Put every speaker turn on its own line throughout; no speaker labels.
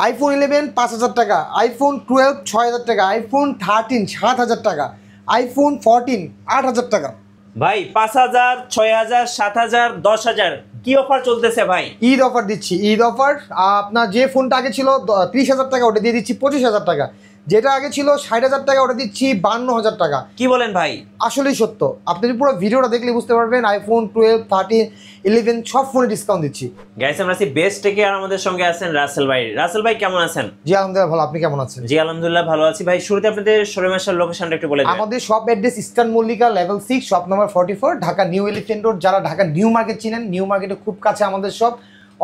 IPhone 11 5,000 টাকা, iPhone 12 6,000 টাকা, iPhone 13 7,000 টাকা, আইফোন 14 8,000 টাকা।
ভাই 5,000 6,000 7,000 10,000 কি অফার চলতেছে ভাই?
ঈদ অফার দিচ্ছি, ঈদ অফার। আপনার যে ফোনটা আগে ছিল 30,000 টাকা, ওটা দিয়ে দিচ্ছি 25,000 টাকা। যেটা আগে ছিল 60,000 টাকা, ওটা দিচ্ছি 52,000 টাকা।
কি বলেন ভাই?
আসলেই সত্য, আপনি পুরো ভিডিওটা দেখলে বুঝতে পারবেন। আইফোন 12 13 11 সব ফোনে ডিসকাউন্ট দিচ্ছি।
গাইস আমরা আছি বেস্ট টেকে, আর আমাদের সঙ্গে আছেন রাসেল ভাই। রাসেল ভাই কেমন আছেন?
জি আলহামদুলিল্লাহ ভালো, আপনি কেমন আছেন?
জি আলহামদুলিল্লাহ ভালো আছি ভাই। শুরুতে আপনাদের শোরুম আসার লোকেশনটা একটু বলে দিন।
আমাদের shop address eastern Mallika level 6 shop number 44 Dhaka new elephant road. যারা ঢাকা নিউ মার্কেট চিনেন, নিউ মার্কেটে খুব কাছে আমাদের শপ।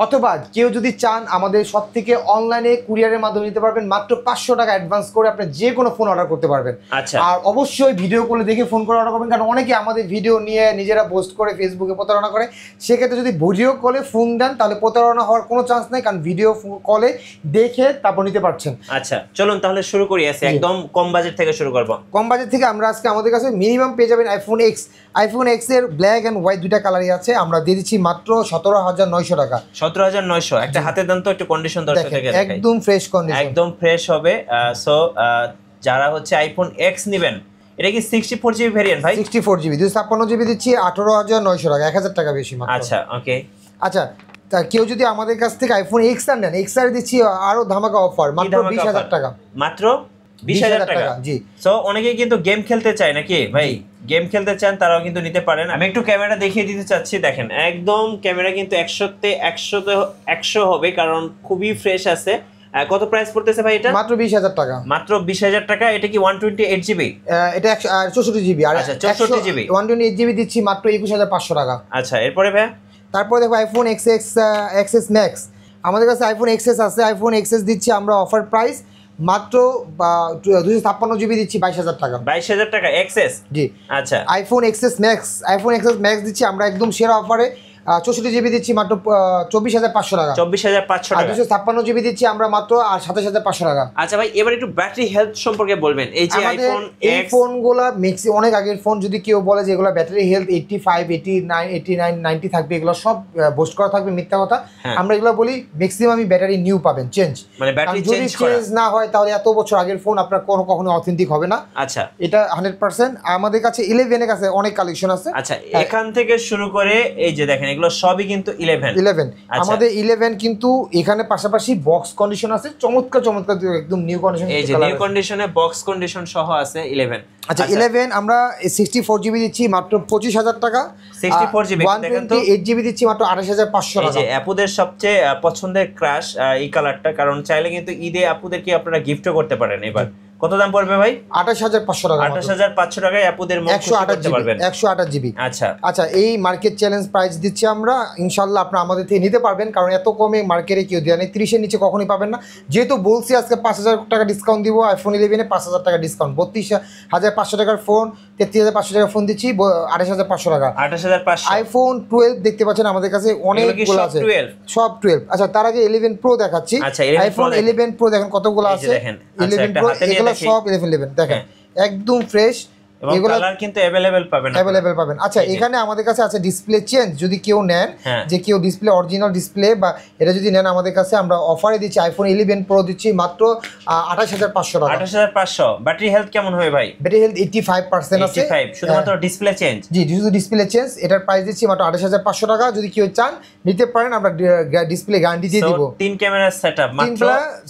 অথবা কেউ যদি চান আমাদের শপ থেকে অনলাইনে কুরিয়ারের মাধ্যমে নিতে পারবেন, মাত্র 500 টাকা অ্যাডভান্স করে আপনি যে কোনো ফোন অর্ডার করতে পারবেন।
আচ্ছা,
আর অবশ্যই ভিডিও কলে দেখে ফোন করে অর্ডার করবেন, কারণ অনেকে আমাদের ভিডিও নিয়ে নিজেরা পোস্ট করে ফেসবুকে প্রতারণা করে। সেক্ষেত্রে যদি ভিডিও কলে ফোন দেন তাহলে প্রতারণা হওয়ার কোনো চান্স নেই, কারণ ভিডিও কলে দেখে তারপর নিতে পারছেন।
আচ্ছা চলুন তাহলে শুরু করি। একদম কম বাজেট থেকে শুরু করব।
কম বাজেট থেকে আমরা আজকে আমাদের কাছে মিনিমাম পেয়ে যাবেন আইফোন এক্স। আইফোন এক্স এর ব্ল্যাক অ্যান্ড হোয়াইট দুইটা কালারই আছে, আমরা দিয়ে দিচ্ছি মাত্র 17,900 টাকা।
17,900। একটা হাতে দেন তো একটু কন্ডিশন দর্শক থেকে দেখাই।
একদম ফ্রেশ কন্ডিশন,
একদম ফ্রেশ হবে। সো যারা হচ্ছে আইফোন এক্স নেবেন, এটা কি 64 জিবি ভেরিয়েন্ট ভাই?
64 জিবি 256 জিবি দিচ্ছি 18,900 টাকা, 1,000 টাকা বেশি মাত্র।
আচ্ছা ওকে।
আচ্ছা, তা কেউ যদি আমাদের কাছ থেকে আইফোন এক্স আর নেন, এক্স আর দিচ্ছি আরো ধামাকা অফার, মাত্র 20,000 টাকা।
মাত্র 20,000 টাকা।
জি।
সো অনেকে কিন্তু গেম খেলতে চায় নাকি ভাই? গেম খেলতে চান তারাও কিন্তু নিতে পারেন। আমি একটু ক্যামেরা দেখিয়ে দিতে চাচ্ছি, দেখেন একদম ক্যামেরা কিন্তু 100 হবে, কারণ খুবই ফ্রেশ আছে। কত প্রাইস পড়তেছে ভাই এটা?
মাত্র 20,000 টাকা।
মাত্র 20,000 টাকা। এটা কি 128 জিবি?
এটা 64 জিবি। আর
আচ্ছা 64 জিবি
128 জিবি দিচ্ছি মাত্র 21,500 টাকা।
আচ্ছা এরপরে ভাই?
তারপরে দেখো আইফোন এক্সএস ম্যাক্স, আমাদের কাছে আইফোন এক্সএস আছে। আইফোন এক্সএস দিচ্ছি আমরা অফার প্রাইস মাত্র 256 জিবি দিচ্ছি 22,000 টাকা।
22,000 টাকা এক্সএস?
জি।
আচ্ছা
আইফোন এক্সএস ম্যাক্স দিচ্ছি আমরা একদম সেরা অফারে, 64 জিবি দিচ্ছি মাত্র 24,500 টাকা।
24,500
আর
টাকা।
256 জিবি দিচ্ছি আমরা মাত্র 27,500 টাকা।
আচ্ছা ভাই এবার একটু ব্যাটারি হেলথ সম্পর্কে বলবেন। এই যে আইফোন
এই ফোনগুলা ম্যাক্সি অনেক আগের ফোন, যদি কেউ বলে যে এগুলো ব্যাটারি হেলথ 85 89 89 90 থাকবে, এগুলো সব বোস্ট করা থাকবে, মিথ্যা কথা। আমরা এগুলো বলি ম্যাক্সিমামই ব্যাটারি নিউ পাবেন, চেঞ্জ।
মানে ব্যাটারি
চেঞ্জ না হয় তাহলে এত বছর আগের ফোন আপনার কখনো অথেন্টিক হবে না।
আচ্ছা
এটা 100%। আমাদের কাছে 11 এর কাছে অনেক কালেকশন আছে।
আচ্ছা এখান থেকে শুরু করে এই যে দেখেন এগুলো সবই কিন্তু 11।
আমাদের 11 কিন্তু এখানে পাশাপাশি বক্স কন্ডিশন আছে, চমৎকার একদম নিউ কন্ডিশন।
এই যে নিউ কন্ডিশনে বক্স কন্ডিশন সহ আছে 11।
আচ্ছা 11 আমরা 64 জিবি দিচ্ছি মাত্র 25,000 টাকা।
64 জিবি দেখেন তো।
128 জিবি দিচ্ছি মাত্র 28,500 টাকা।
এই যে আপুদের সবচেয়ে পছন্দের ক্রাশ এই কালারটা, কারণ চাইলে কিন্তু ঈদে আপুদেরকে আপনারা গিফটও করতে পারেন। এবার কত দাম পড়বে ভাই?
28,500 টাকা।
28,500 টাকায় আপুদের মন খুশি করতে পারবেন।
128 জিবি।
আচ্ছা
এই মার্কেট চ্যালেঞ্জ প্রাইস দিচ্ছি আমরা, ইনশাআল্লাহ আপনারা আমাদের থেকে নিতে পারবেন, কারণ এত কমে মার্কেটে কেউ দেয় না। 30 এর নিচে কখনোই পাবেন না। যেহেতু বলছি আজকে 5,000 টাকা ডিসকাউন্ট দিব, আইফোন 11 এ 5,000 টাকা ডিসকাউন্ট, 32,500 টাকার ফোন 33,500 টাকার ফোন দিচ্ছি 28,500 টাকা।
28,500।
আইফোন 12 দেখতে পাচ্ছেন আমাদের কাছে অনেকগুলো আছে, সব 12। আচ্ছা তার আগে 11 প্রো দেখাচ্ছি। আইফোন 11 প্রো দেখেন কতগুলো আছে। 11 প্রো এগুলো সব 11 দেখেন একদম ফ্রেশ,
এগুলো কালার কিন্তু अवेलेबल পাবেন।
আচ্ছা এখানে আমাদের কাছে আছে ডিসপ্লে চেঞ্জ, যদি কেউ নেন, যে কেউ ডিসপ্লে অরিজিনাল ডিসপ্লে বা এটা যদি নেন আমাদের কাছে আমরা অফারে দিচ্ছি আইফোন 11 প্রো দিচ্ছি মাত্র 28,500 টাকা।
28,500। ব্যাটারি হেলথ কেমন হবে ভাই?
ব্যাটারি হেলথ 85% আছে।
85 শুধুমাত্র ডিসপ্লে চেঞ্জ?
জি শুধু ডিসপ্লে চেঞ্জ। এটার প্রাইস দিচ্ছি মাত্র 28,500 টাকা। যদি কেউ চান নিতে পারেন, আমরা ডিসপ্লে গ্যারান্টি দিয়ে দিব।
3 ক্যামেরা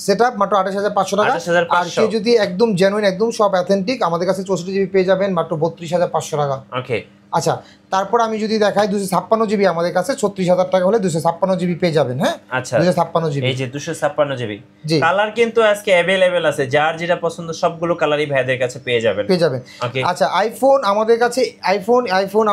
সেটআপ মাত্র
28,500 টাকা। আর কেউ যদি একদম জেনুইন একদম সব অথেন্টিক, আমাদের কাছে 64 জিবি পেয়ে যাবেন মাত্র 32,500 টাকা।
ওকে
আচ্ছা তারপর আমি যদি দেখাই 256 জিবি আমাদের কাছে 36,000 টাকা হলে 256 জিবি পেয়ে যাবেন। হ্যাঁ
আচ্ছা
256 জিবি।
এই যে 256 জিবি কালার কিন্তু আজকে अवेलेबल আছে, যার যেটা পছন্দ সবগুলো কালারই ভাইদের কাছে পেয়ে যাবেন।
ওকে আচ্ছা আইফোন আমাদের কাছে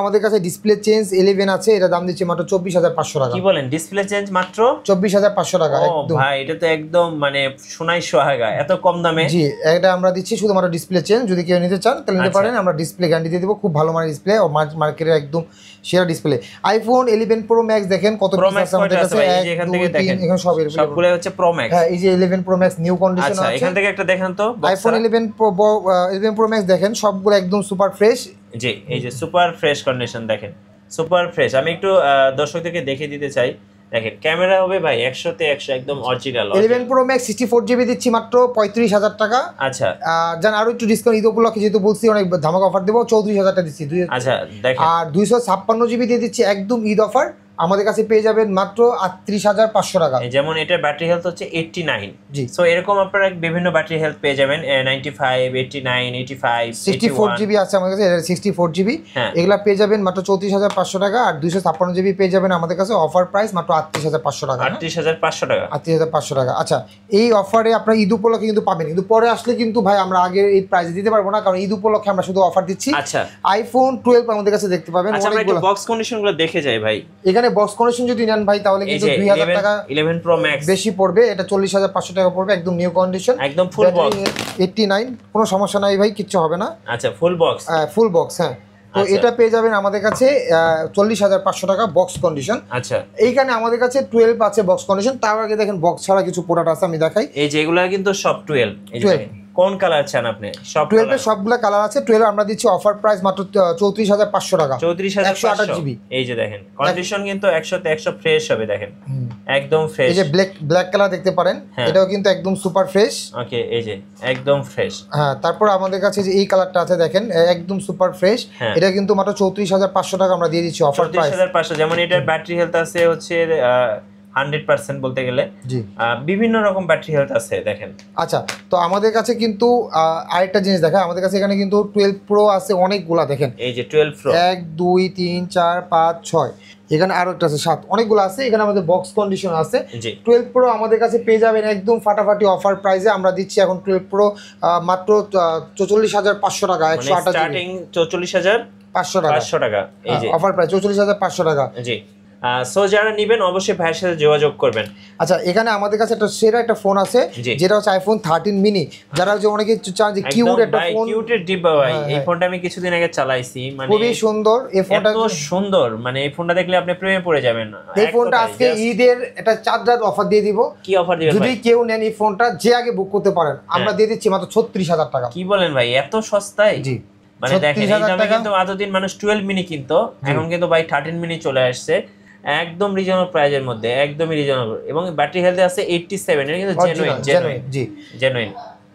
আমাদের কাছে ডিসপ্লে চেঞ্জ 11 আছে, এটা দাম দিচ্ছি মাত্র 24,500 টাকা।
কি বলেন ডিসপ্লে চেঞ্জ মাত্র
24,500 টাকা? একদম
ভাই এটা তো একদম মানে সোনাই সোহাগা, এত কম দামে।
জি এটা আমরা দিচ্ছি শুধুমাত্র ডিসপ্লে চেঞ্জ, যদি কেউ নিতে চান তাহলে নিতে পারেন, আমরা ডিসপ্লে গ্যারান্টি দিয়ে দেব, খুব ভালো মানের ডিসপ্লে, মার্কেটের একদম সেরা ডিসপ্লে। আইফোন 11 প্রো ম্যাক্স দেখেন কত পিস আছে আমাদের কাছে,
এখান থেকে দেখেন
এখানে
সবগুলো হচ্ছে প্রো ম্যাক্স।
হ্যাঁ এই যে 11 প্রো ম্যাক্স নিউ কন্ডিশন আছে।
আচ্ছা এখান থেকে একটা দেখেন তো
আইফোন 11 প্রো ম্যাক্স দেখেন সবগুলো একদম সুপার ফ্রেশ।
জি এই যে সুপার ফ্রেশ কন্ডিশন দেখেন, সুপার ফ্রেশ। আমি একটু দর্শকদেরকে দেখিয়ে দিতে চাই দেখেন ক্যামেরা হবে ভাই 100 তে 100 একদম অরিজিনাল।
11 Pro Max 64GB দিচ্ছি মাত্র 35,000 টাকা।
আচ্ছা
জান আরো একটু ডিসকাউন্ট ঈদ উপলক্ষে যেহেতু বলছি অনেক ধামাকা অফার দেবো, 34,000 টাকা দিচ্ছি।
আচ্ছা দেখেন
আর 256GB দিয়ে দিচ্ছি একদম ঈদ অফার, আমাদের কাছে পেয়ে যাবেন মাত্র 38,500 টাকা।
যেমন এটার ব্যাটারি হেলথ হচ্ছে 89।
জি।
সো এরকম আপনারা বিভিন্ন ব্যাটারি হেলথ পেয়ে যাবেন 95, 89, 85,
64GB আছে আমাদের কাছে, 64GB
হ্যাঁ।
এগুলা পেয়ে যাবেন মাত্র 34,500 টাকা। আর 256GB পেয়ে যাবেন আমাদের কাছে অফার প্রাইস মাত্র 38,500 টাকা।
38,500 টাকা।
38,500 টাকা। আচ্ছা এই অফারে আপনার ঈদ উপলক্ষে কিন্তু পাবেন, কিন্তু পরে আসলে কিন্তু ভাই আমরা আগে এই প্রাইসে দিতে পারবো না, কারণ ঈদ উপলক্ষে আমরা শুধু অফার দিচ্ছি।
আচ্ছা
আইফোন 12 আমাদের কাছে দেখতে পাবেন
আচ্ছা আমরা একটু
অনেকগুলো।
বক্স কন্ডিশনগুলো দেখে যাই ভাই।
এখানে বক্স কানেকশন যদি নেন ভাই তাহলে
এই
কিন্তু
যে
2,000 টাকা
11 Pro Max
বেশি পড়বে, এটা 40,500 টাকা পড়বে একদম নিউ কন্ডিশন,
একদম ফুল বক্স
89, কোনো সমস্যা নাই ভাই, কিচ্ছু হবে না।
আচ্ছা ফুল বক্স
ফুল বক্স হ্যাঁ। তো
আচ্ছা।
এটা পেয়ে যাবেন আমাদের কাছে 40,500 টাকা বক্স কন্ডিশন।
আচ্ছা
এইখানে আমাদের কাছে 12 আছে বক্স কন্ডিশন। তার আগে দেখেন বক্স ছাড়া কিছু প্রোডাক্ট আছে, আমি দেখাই।
এই যে এগুলা কিন্তু সব 12। এই যে
12
দেখেন, কোন কালার চান আপনি? সব
12 এর সবগুলা কালার আছে। 12 আমরা দিচ্ছি অফার প্রাইস মাত্র 34,500 টাকা।
34,500। এই যে দেখেন কন্ডিশন কিন্তু 100 তে 100 ফ্রেশ হবে, দেখেন একদম ফ্রেশ।
এই যে ব্ল্যাক কালার দেখতে পারেন,
হ্যাঁ।
এটাও কিন্তু একদম সুপার ফ্রেশ।
ওকে এই যে একদম ফ্রেশ।
হ্যাঁ, তারপর আমাদের কাছে যে এই কালারটা আছে দেখেন একদম সুপার ফ্রেশ,
হ্যাঁ।
এটা কিন্তু মাত্র 34,500 টাকা আমরা দিয়ে দিচ্ছি অফার প্রাইস।
34,500। যেমন এটার ব্যাটারি হেলথ আছে হচ্ছে 100% বলতে গেলে।
জি।
বিভিন্ন রকম ব্যাটারি হেলথ আছে দেখেন।
আচ্ছা তো আমাদের কাছে কিন্তু আরেকটা জিনিস দেখায়, আমাদের কাছে এখানে কিন্তু 12 Pro আছে অনেকগুলা, দেখেন
এই যে 12 Pro
1 2 3 4 5 6, এখানে আরো একটা আছে 7, অনেকগুলো আছে। এখানে আমাদের বক্স কন্ডিশন আছে।
জি
12 Pro আমাদের কাছে পেয়ে যাবেন একদম ফাটাফাটি অফার প্রাইসে, আমরা দিচ্ছি এখন 12 Pro মাত্র 44,500 টাকা। 128
স্টার্টিং 44,500 টাকা। এই যে
অফার প্রাইস 44,500 টাকা।
জি সো যারা নেবেন অবশ্যই ভাইয়ের সাথে যোগাযোগ করবেন।
আচ্ছা এখানে আমাদের কাছে একটা সেরা একটা ফোন আছে,
জি।
যেটা হচ্ছে আইফোন 13 মিনি। যারা যে অনেকে চান যে কিউট একটা ফোন,
কিউটের ডিব্বা ভাই।
হ্যাঁ,
এই
হ্যাঁ।
ফোনটা আমি কিছুদিন আগে চালাইছি, মানে
খুবই সুন্দর এই ফোনটা।
এত সুন্দর, মানে এই ফোনটা দেখলে আপনি প্রেমে পড়ে যাবেন।
এই ফোনটা আজকে ঈদের একটা 4 রাত অফার দিয়ে দিব।
কি অফার দিবেন
যদি
ভাই?
কেউ নেন এই ফোনটা যে আগে বুক করতে পারেন, আমরা দিয়ে দিচ্ছি মাত্র 36,000 টাকা।
কি বলেন ভাই, এত সস্তায়?
জি
মানে দেখেন এই
36,000
দামে
টাকা।
কিন্তু এতদিন মানুষ 12 মিনি কিনতো, এখন কিন্তু ভাই 13 মিনি চলে আসছে একদম রিজনেবল প্রাইজের মধ্যে, একদমই রিজনেবল। এবং ব্যাটারি হেলথে আছে 87, এটা কিন্তু জেনুইন
জি
জেনুইন।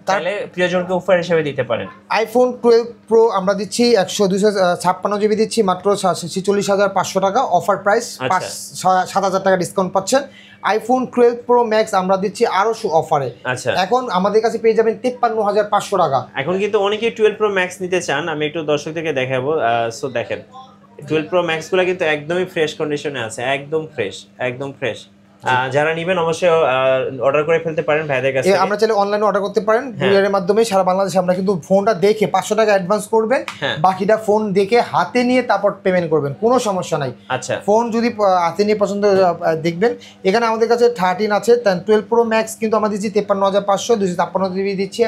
তাহলে প্রিয়জনকে অফার হিসেবে দিতে পারেন।
আইফোন 12 Pro আমরা দিচ্ছি 256GB দিচ্ছি মাত্র 46,500 টাকা অফার প্রাইস,
আচ্ছা।
7,000 টাকা ডিসকাউন্ট পাচ্ছেন। আইফোন 12 Pro Max আমরা দিচ্ছি আরো অফারে।
আচ্ছা
এখন আমাদের কাছে পেয়ে যাবেন 53,500 টাকা।
এখন কিন্তু অনেকেই 12 Pro Max নিতে চান, আমি একটু দর্শকদেরকে দেখাবো। সো দেখেন 12 Pro Max গুলো কিন্তু একদমই ফ্রেশ কন্ডিশনে আছে, একদম ফ্রেশ, একদম ফ্রেশ। যারা নেবেন অবশ্যই অর্ডার করে ফেলতে পারেন ভাইদের কাছে।
আমরা চাইলে অনলাইনে অর্ডার করতে পারেন কুরিয়ারের মাধ্যমে সারা বাংলাদেশে। আমরা কিন্তু ফোনটা দেখে 500 টাকা অ্যাডভান্স করবেন, বাকিটা ফোন দেখে হাতে নিয়ে তারপর পেমেন্ট করবেন, কোনো সমস্যা নাই।
আচ্ছা
ফোন যদি হাতে নিয়ে পছন্দ দেখবেন। এখানে আমাদের কাছে 13 আছে, 12 Pro Max কিন্তু আমরা দিচ্ছি 53,500, 256GB দিচ্ছি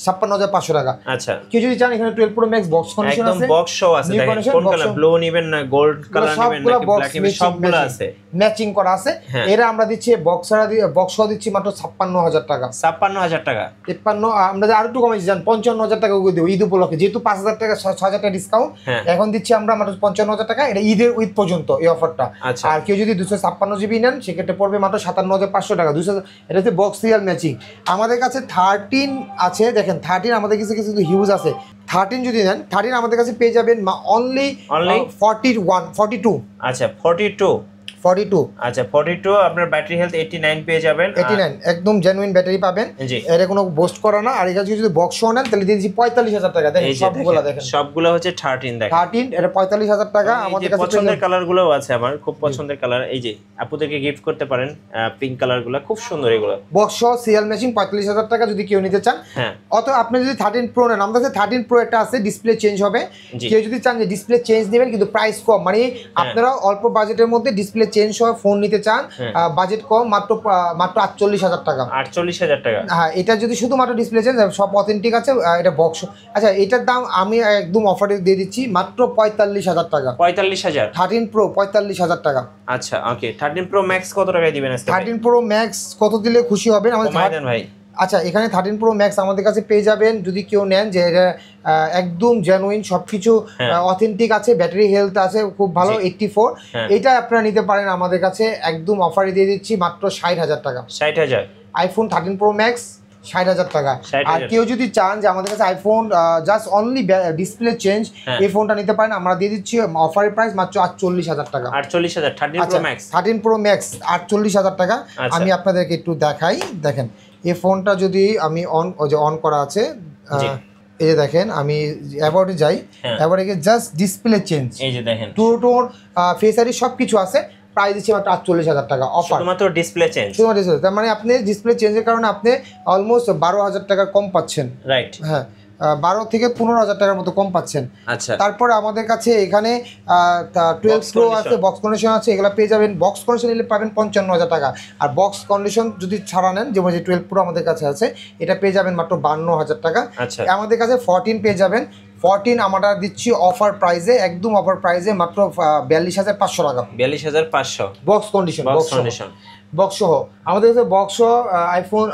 56,500 টাকা।
আচ্ছা
কেউ যদি চান এখানে 12 Pro Max বক্স কন্ডিশন
একদম
আছে,
বক্স শো আছে। দেখেন কোন কালার, ব্লু নেবেন না গোল্ড কালার নেবেন না ব্ল্যাক নেবেন, সবগুলো আছে
ম্যাচিং করা আছে। এরা আমরা দিচ্ছি বক্স সহ দিচ্ছি মাত্র 56,000 টাকা।
56,000 টাকা।
53 আমরা আর একটু কমাইছি, জান 55,000 টাকা করে দেব ঈদ উপলক্ষে, যেহেতু 5,000 টাকা 6,000 টাকা ডিসকাউন্ট এখন দিচ্ছি আমরা মাত্র 55,000 টাকা। এটা ঈদ পর্যন্ত এই অফারটা। আর কেউ যদি 256GB নেন সেক্ষেত্রে পড়বে মাত্র 57,500 টাকা। 200, এটা হচ্ছে বক্স সিরিয়াল ম্যাচিং। আমাদের কাছে 13 আছে, দেখেন 13 আমাদের কাছে কিছু হিউজ আছে। 13 যদি নেন 13 আমাদের কাছে পেয়ে যাবেন অনলি 42।
আচ্ছা 42। আচ্ছা 42 আপনার ব্যাটারি হেলথ 89 পেয়ে যাবেন।
89 একদম জেনুইন ব্যাটারি পাবেন, এটা কোনো বুস্ট করা না। আর এটা যদি বক্স সহ নেন তাহলে দিয়ে দিচ্ছি 45,000 টাকা। দেখেন সবগুলো, দেখেন
সবগুলো হচ্ছে 13 দেখেন
13, এটা 45,000 টাকা। আমাদের কাছে
পছন্দের কালারগুলোও আছে, আমার খুব পছন্দের কালার। এই যে আপুদেরকে গিফট করতে পারেন পিঙ্ক কালারগুলো, খুব সুন্দর এগুলো।
বক্স সহ সিরিয়াল মেশিন 45,000 টাকা যদি কেউ নিতে চান। অত আপনি যদি 13 Pro নেন, আমাদের কাছে 13 Pro একটা আছে, ডিসপ্লে চেঞ্জ হবে। কেউ যদি চান যে ডিসপ্লে চেঞ্জ নেবেন কিন্তু প্রাইস কম, মানে আপনারা অল্প বাজেটের মধ্যে ডিসপ্লে চেঞ্জ হওয়া ফোন নিতে চান, বাজেট কম, মাত্র 48,000 টাকা।
48,000 টাকা।
হ্যাঁ, এটা যদি শুধুমাত্র ডিসপ্লে চেঞ্জ, সব অথেন্টিক আছে, এটা বক্স। আচ্ছা এটার দাম আমি একদম অফারে দিয়ে দিচ্ছি মাত্র 45,000 টাকা।
45,000
13 Pro 45,000 টাকা।
আচ্ছা ওকে 13 Pro Max কত টাকায় দিবেন আজকে?
13 Pro Max কত দিলে খুশি হবেন? আমাদের
ভাই
আচ্ছা, এখানে 13 প্রো ম্যাক্স আমাদের কাছে পেয়ে যাবেন যদি কেউ নেন, যে এটা একদম জেনুইন, সব কিছু অথেন্টিক আছে, ব্যাটারি হেলথ আছে খুব ভালো 84। এটা আপনারা নিতে পারেন আমাদের কাছে, একদম অফারে দিয়ে দিচ্ছি মাত্র 60,000 টাকা।
60,000
আইফোন 13 প্রো ম্যাক্স 60,000 টাকা।
60,000
আর কেউ যদি চান যে আমাদের কাছে iPhone just only display change, এই ফোনটা নিতে পারেন, আমরা দিয়ে দিচ্ছি অফারের প্রাইস মাত্র 48,000 টাকা।
48,000 13 প্রো ম্যাক্স।
13 প্রো ম্যাক্স 48,000 টাকা। আমি আপনাদেরকে একটু দেখাই, দেখেন এই ফোনটা যদি আমি অন করা আছে, এই যে দেখেন, আমি অ্যাবাউটে যাই, অ্যাবাউটে গিয়ে জাস্ট ডিসপ্লে চেঞ্জ,
এই যে দেখেন
টোর ফেস আইডি সব কিছু আছে, প্রাইস দিচ্ছি মাত্র 48,000 টাকা অফার,
শুধুমাত্র ডিসপ্লে চেঞ্জ।
শুধুমাত্র তার মানে আপনি ডিসপ্লে চেঞ্জের কারণে আপনি অলমোস্ট 12,000 টাকা কম পাচ্ছেন।
রাইট,
হ্যাঁ, 12 থেকে 15,000 টাকার মতো কম পাচ্ছেন।
আচ্ছা,
তারপরে আমাদের কাছে এখানে 12 প্রো আছে, বক্স কন্ডিশন আছে, এগুলো পেয়ে যাবেন। বক্স কন্ডিশন নিলে পাবেন 55,000 টাকা। আর বক্স কন্ডিশন যদি ছাড়া নেন, যেমন যে 12 প্রো আমাদের কাছে আছে, এটা পেয়ে যাবেন মাত্র 52,000 টাকা।
আচ্ছা,
আমাদের কাছে 14 পেয়ে যাবেন। 14 আমরা দিচ্ছি অফার প্রাইসে, একদম অফার প্রাইসে মাত্র 42,500 টাকা।
42,500
box condition,
box condition,
box সহ আমাদের কাছে বক্স সহ আইফোন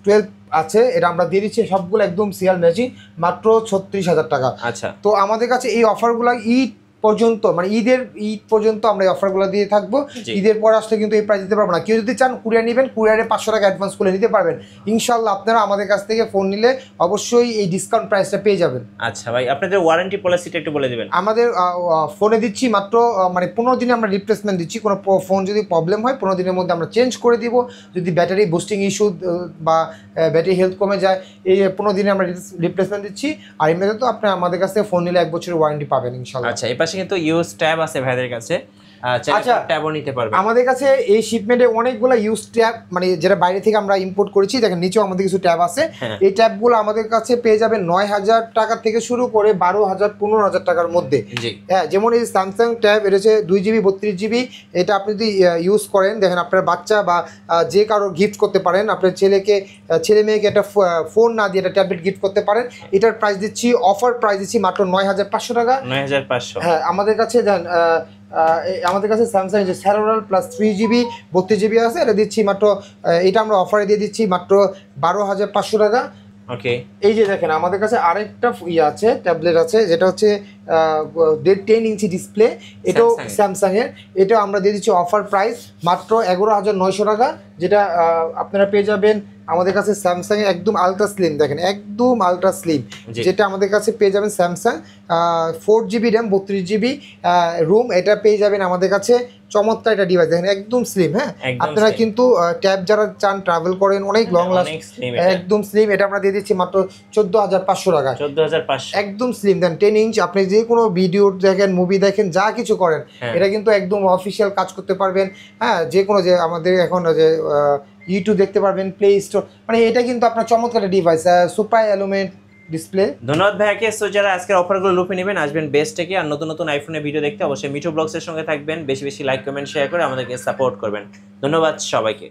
12 আছে, এটা আমরা দিয়ে দিচ্ছি সবগুলো একদম সিরিয়াল ম্যাচিং মাত্র 36,000 টাকা।
আচ্ছা,
তো আমাদের কাছে এই অফারগুলো ঈদ পর্যন্ত, মানে ঈদ পর্যন্ত আমরা এই অফারগুলো দিয়ে থাকবো। ঈদের পর আসলে কিন্তু এই প্রাইস দিতে পারবো না। কেউ যদি চান কুরিয়ার নেবেন, কুরিয়ারে 500 টাকা অ্যাডভান্স করে নিতে পারবেন। ইনশাল্লাহ আপনারা আমাদের কাছ থেকে ফোন নিলে অবশ্যই এই ডিসকাউন্ট প্রাইসটা পেয়ে যাবেন।
আচ্ছা ভাই, আপনাদের ওয়ারেন্টি পলিসিটা একটু বলে দিবেন।
আমাদের ফোনে দিচ্ছি মাত্র মানে 15 দিনে আমরা রিপ্লেসমেন্ট দিচ্ছি। কোনো ফোন যদি প্রবলেম হয় 15 দিনের মধ্যে আমরা চেঞ্জ করে দিব। যদি ব্যাটারি বুস্টিং ইস্যু বা ব্যাটারি হেলথ কমে যায়, এই 15 দিনে আমরা রিপ্লেসমেন্ট দিচ্ছি। আর এমনিতে তো আপনি আমাদের কাছ থেকে ফোন নিলে 1 বছরের ওয়ারেন্টি পাবেন ইনশাল্লাহ।
আচ্ছা, এই পাশে কিন্তু ইউজ ট্যাব আছে ভাইদের কাছে,
আচ্ছা,
ট্যাবও নিতে পারবেন
আমাদের কাছে এই শিপমেন্টে অনেকগুলো ইউজ ট্যাব, মানে যেটা বাইরে থেকে আমরা ইম্পোর্ট করেছি। দেখেন নিচেও আমাদের কিছু ট্যাব আছে। এই ট্যাবগুলো আমাদের কাছে পেয়ে যাবেন 9,000 টাকা থেকে শুরু করে 12,000 15,000 টাকার মধ্যে। হ্যাঁ, যেমন এই স্যামসাং ট্যাব, এটা হচ্ছে 2GB 32GB। এটা আপনি যদি ইউজ করেন, দেখেন আপনার বাচ্চা বা যে কারো গিফট করতে পারেন, আপনার ছেলে মেয়েকে একটা ফোন না দিয়ে একটা ট্যাবলেট গিফট করতে পারেন। এটার প্রাইস দিচ্ছি, অফার প্রাইস দিচ্ছি মাত্র 9,500 টাকা।
9,500।
হ্যাঁ, আমাদের কাছে আমাদের কাছে স্যামসাং যে স্যালোরাল প্লাস 3GB 32GB আছে, এটা দিচ্ছি মাত্র, এটা আমরা অফারে দিয়ে দিচ্ছি মাত্র 12,500 টাকা।
ওকে,
এই যে দেখেন আমাদের কাছে আরেকটা আছে, ট্যাবলেট আছে, যেটা হচ্ছে 10 ইঞ্চি ডিসপ্লে, এটাও স্যামসাং এর। এটা আমরা দিয়ে দিচ্ছি অফার প্রাইস মাত্র 11,900 টাকা, যেটা আপনারা পেয়ে যাবেন আমাদের কাছে স্যামসাং এর একদম আলট্রা স্লিম। দেখেন একদম আলট্রা স্লিম, যেটা আমাদের কাছে পেয়ে যাবেন Samsung 4GB RAM 32GB room. এটা পেয়ে যাবেন আমাদের কাছে। চমৎকার একটা ডিভাইস, দেখেন একদম স্লিম। হ্যাঁ, আপনারা কিন্তু ট্যাব যারা চান, ট্রাভেল করেন, অনেক লং লাস্ট, একদম স্লিম। এটা আমরা দিয়ে দিচ্ছি মাত্র 14,500 টাকা।
14,500
একদম স্লিম। দেন 10 ইঞ্চ, আপনি যে কোনো ভিডিও দেখেন, মুভি দেখেন, যা কিছু করেন, এটা কিন্তু একদম অফিসিয়াল কাজ করতে পারবেন। হ্যাঁ, যে কোনো, যে আমাদের এখন যে ইউটিউব দেখতে পারবেন, প্লে স্টোর, মানে এটা কিন্তু আপনার চমৎকার একটা ডিভাইস, সুপার অ্যালুমেন্ট ডিসপ্লে।
ধন্যবাদ ভাইয়াকে। সো যারা আজকের অফারগুলো লুপে নেবেন, আসবেন বেস্ট থেকে। আর নতুন নতুন আইফোনের ভিডিও দেখতে অবশ্যই মিঠু ব্লগসের সঙ্গে থাকবেন। বেশি বেশি লাইক কমেন্ট শেয়ার করে আমাদেরকে সাপোর্ট করবেন। ধন্যবাদ সবাইকে।